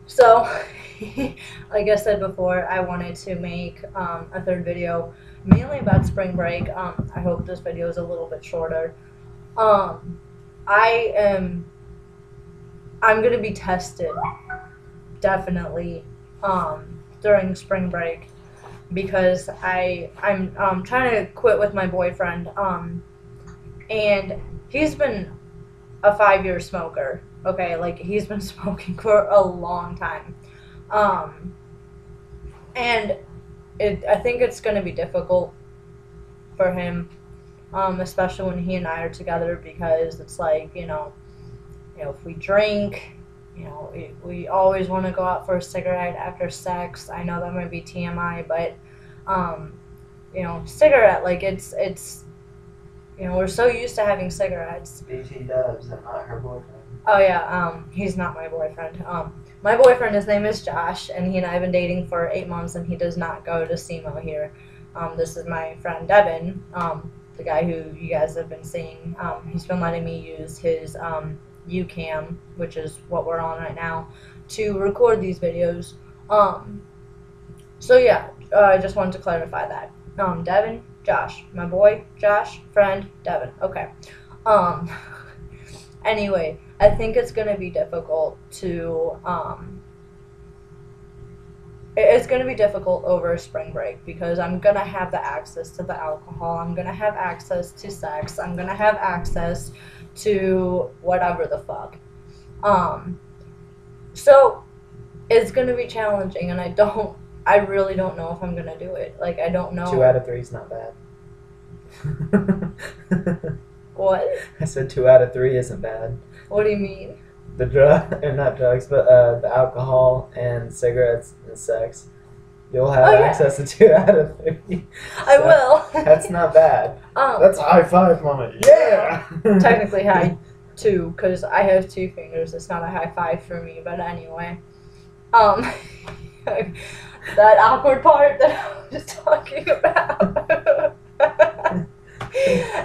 So, like I said before, I wanted to make a third video mainly about spring break. I hope this video is a little bit shorter. Um, I am I'm gonna be tested definitely during spring break because I'm trying to quit with my boyfriend and he's been a 5-year smoker. Okay, like he's been smoking for a long time. Um, and I think it's going to be difficult for him, especially when he and I are together because it's like, if we drink, we always want to go out for a cigarette after sex. I know that might be TMI, but, cigarette, like we're so used to having cigarettes. BT Dubs and not her boyfriend. Oh yeah, he's not my boyfriend. My boyfriend, his name is Josh, and he and I have been dating for 8 months, and he does not go to SEMO here. This is my friend Devon, the guy who you guys have been seeing. He's been letting me use his UCam, which is what we're on right now, to record these videos. So yeah, I just wanted to clarify that. Devon, Josh, my boy, Josh, friend, Devon. Okay. Anyway, I think it's gonna be difficult to it's gonna be difficult over spring break because I'm gonna have the access to the alcohol, I'm gonna have access to sex, I'm gonna have access to whatever the fuck. So it's gonna be challenging, and I really don't know if I'm gonna do it. Like, I don't know. 2 out of 3 is not bad. What? I said 2 out of 3 isn't bad. What do you mean? The not drugs, but the alcohol and cigarettes and sex. You'll have access to 2 out of 3. I will. That's not bad. That's a high five, mama. Yeah. Technically high 2, because I have 2 fingers. It's not a high five for me, but anyway. That awkward part that I was talking about.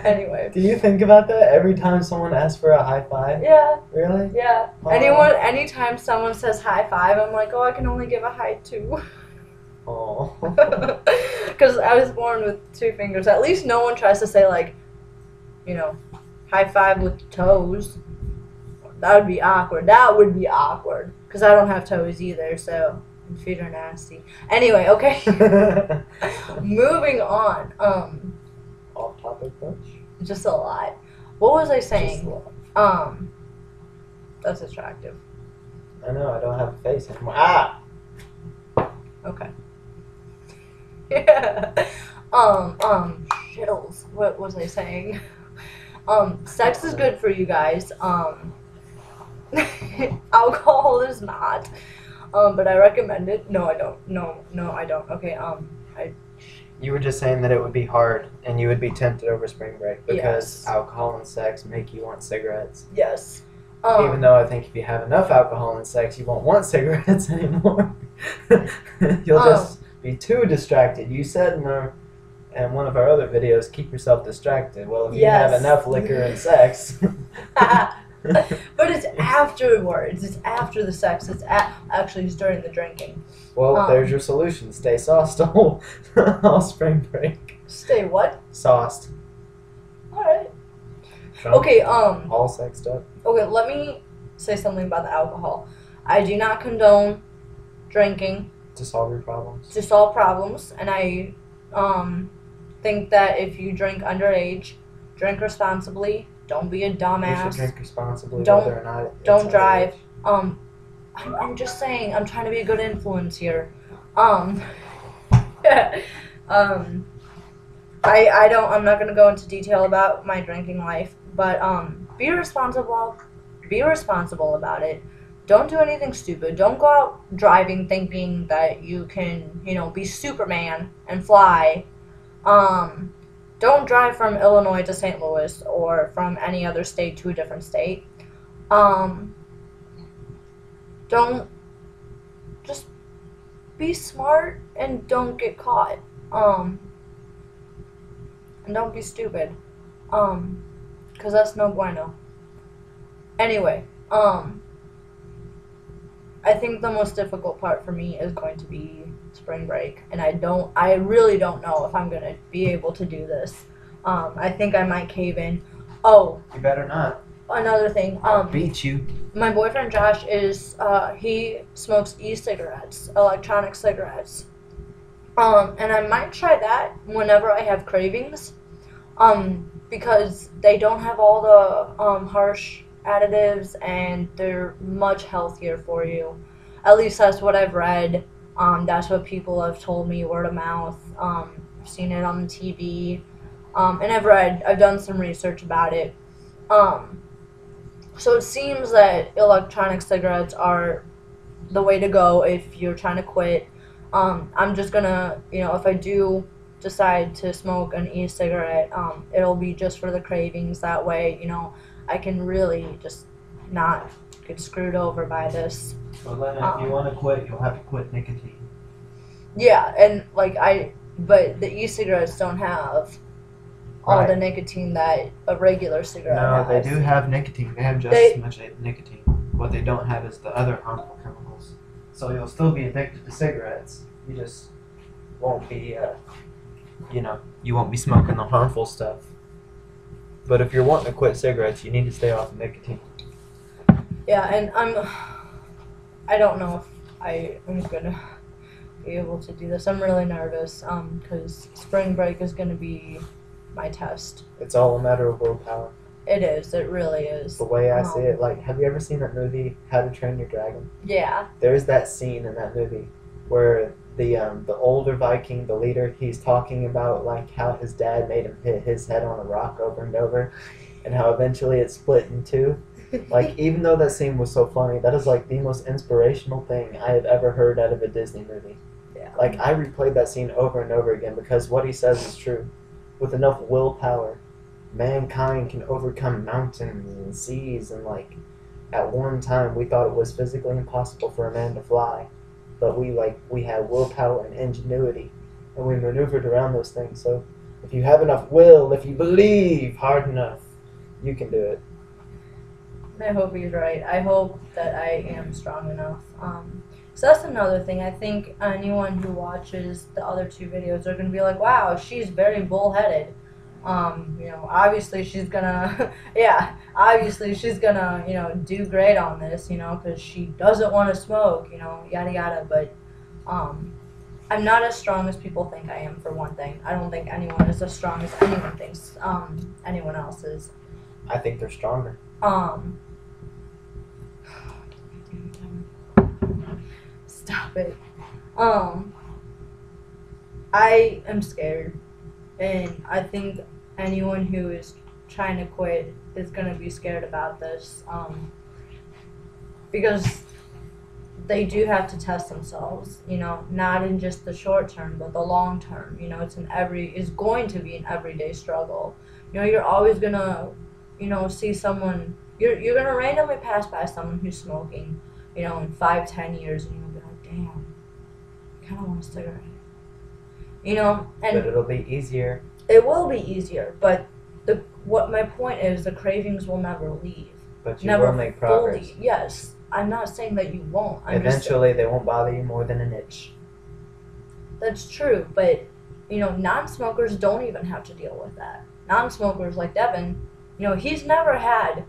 Anyway. Do you think about that every time someone asks for a high five? Yeah. Really? Yeah. Anytime someone says high five, I'm like, oh, I can only give a high 2. Oh. Because I was born with 2 fingers. At least no one tries to say, like, high five with toes. That would be awkward. Because I don't have toes either, so feet are nasty. Anyway, okay. Moving on. Off topic much? Just a lot. What was I saying? Just a lot. That's attractive. I know, I don't have a face anymore. Ah! Okay. Yeah. Shittles. What was I saying? Sex is good for you guys. Alcohol is not. But I recommend it. No, I don't. No, I don't. Okay, You were just saying that it would be hard and you would be tempted over spring break because Yes. alcohol and sex make you want cigarettes. Yes. Even though I think if you have enough alcohol and sex, you won't want cigarettes anymore. You'll just be too distracted. You said in one of our other videos, keep yourself distracted. Well, if you have enough liquor and sex... But it's afterwards. It's after the sex. Actually, it's during the drinking. Well, there's your solution. Stay sauced all spring break. Stay what? Sauced. Alright. Drunk, Okay, all sexed up. Okay, let me say something about the alcohol. I do not condone drinking To solve your problems. to solve problems, and I think that if you drink underage, drink responsibly. Don't be a dumbass. You should drink responsibly, Don't- whether or not it's Don't drive. underage. I'm just saying. I'm trying to be a good influence here. I'm not gonna go into detail about my drinking life, but be responsible. Be responsible about it. Don't do anything stupid. Don't go out driving thinking that you can, be Superman and fly. Don't drive from Illinois to St. Louis or from any other state to a different state. Don't just be smart and don't get caught. And don't be stupid. 'Cause that's no bueno. Anyway, I I think the most difficult part for me is going to be spring break, and I really don't know if I'm gonna be able to do this. I think I might cave in. Oh, You better not. another thing. I'll beat you. My boyfriend Josh is he smokes e-cigarettes, electronic cigarettes. And I might try that whenever I have cravings. Because they don't have all the harsh additives and they're much healthier for you. At least that's what I've read. That's what people have told me, word of mouth. I've seen it on the TV. And I've done some research about it. So it seems that electronic cigarettes are the way to go if you're trying to quit. I'm just gonna, if I do decide to smoke an e-cigarette, it'll be just for the cravings. That way, I can really just not get screwed over by this. But Lena, if you want to quit, you'll have to quit nicotine. Yeah, and but the e-cigarettes don't have all the nicotine that a regular cigarette has. No, they do have nicotine. They have just as much nicotine. What they don't have is the other harmful chemicals. So you'll still be addicted to cigarettes. You just won't be, you won't be smoking the harmful stuff. But if you're wanting to quit cigarettes, you need to stay off of nicotine. Yeah, and I don't know if I am gonna be able to do this. I'm really nervous, because spring break is gonna be my test. It's all a matter of willpower. It is. It really is. The way I see it, have you ever seen that movie, How to Train Your Dragon? Yeah. There's that scene in that movie where the older Viking, the leader, he's talking about how his dad made him hit his head on a rock over and over, and how eventually it split in two. Even though that scene was so funny, that is the most inspirational thing I have ever heard out of a Disney movie. Yeah. I replayed that scene over and over again because what he says is true. With enough willpower, mankind can overcome mountains and seas, and at one time we thought it was physically impossible for a man to fly, but we had willpower and ingenuity, and we maneuvered around those things. So if you have enough will, if you believe hard enough, you can do it. I hope he's right. I hope that I am strong enough. So that's another thing. I think anyone who watches the other two videos are going to be like, wow, she's very bullheaded. Obviously she's gonna, obviously she's gonna, do great on this, because she doesn't want to smoke, yada yada. But I'm not as strong as people think I am, for one thing. I don't think anyone is as strong as anyone thinks anyone else is. I think they're stronger. Stop it. I am scared, and I think anyone who is trying to quit is going to be scared about this, because they do have to test themselves, not in just the short term, but the long term. It's going to be an everyday struggle. You're always going to, see someone, you're going to randomly pass by someone who's smoking, in 5-10 years, and you'll be like, damn, I kind of want a cigarette. And but it'll be easier. It will be easier, but what my point is, the cravings will never leave. But you will make progress. Fully. Yes, I'm not saying that you won't. Eventually, they won't bother you more than an itch. That's true, but non-smokers don't even have to deal with that. Non-smokers like Devon, he's never had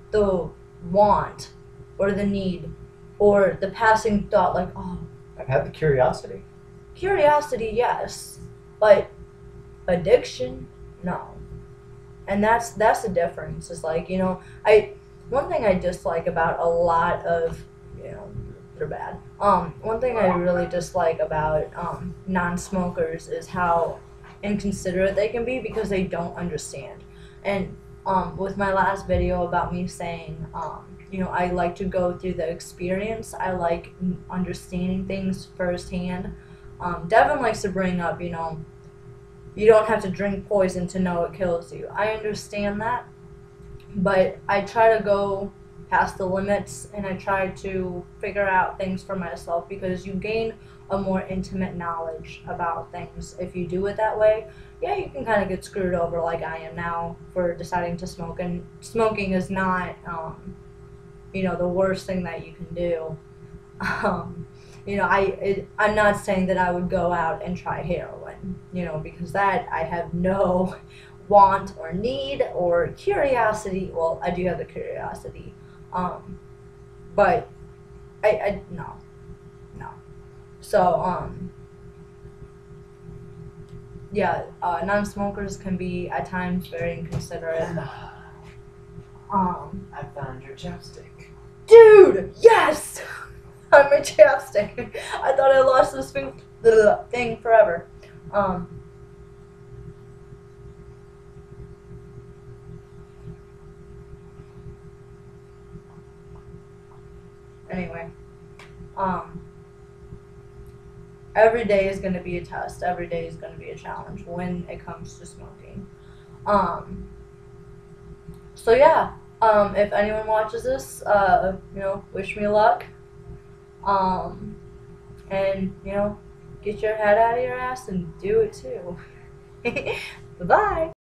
the want or the need or the passing thought oh. I've had the curiosity. Curiosity, yes, but addiction, no. And that's the difference. It's one thing I dislike about a lot of, they're bad. One thing I really dislike about non-smokers is how inconsiderate they can be, because they don't understand. And with my last video about me saying, I like to go through the experience. I like understanding things firsthand. Devon likes to bring up, you don't have to drink poison to know it kills you. I understand that, but I try to go past the limits, and I try to figure out things for myself, because you gain a more intimate knowledge about things if you do it that way. Yeah, you can kind of get screwed over like I am now for deciding to smoke, and smoking is not, the worst thing that you can do. You know, I'm not saying that I would go out and try heroin, you know, because that I have no want or need or curiosity. Well, I do have the curiosity, but I no, no. So yeah, non-smokers can be at times very inconsiderate. I found your chapstick. Dude, yes, on my chapstick. I thought I lost this thing forever. Anyway, um, every day is going to be a test. Every day is going to be a challenge when it comes to smoking. Um, so yeah, if anyone watches this, you know, wish me luck. And you know, get your head out of your ass and do it too. Bye bye.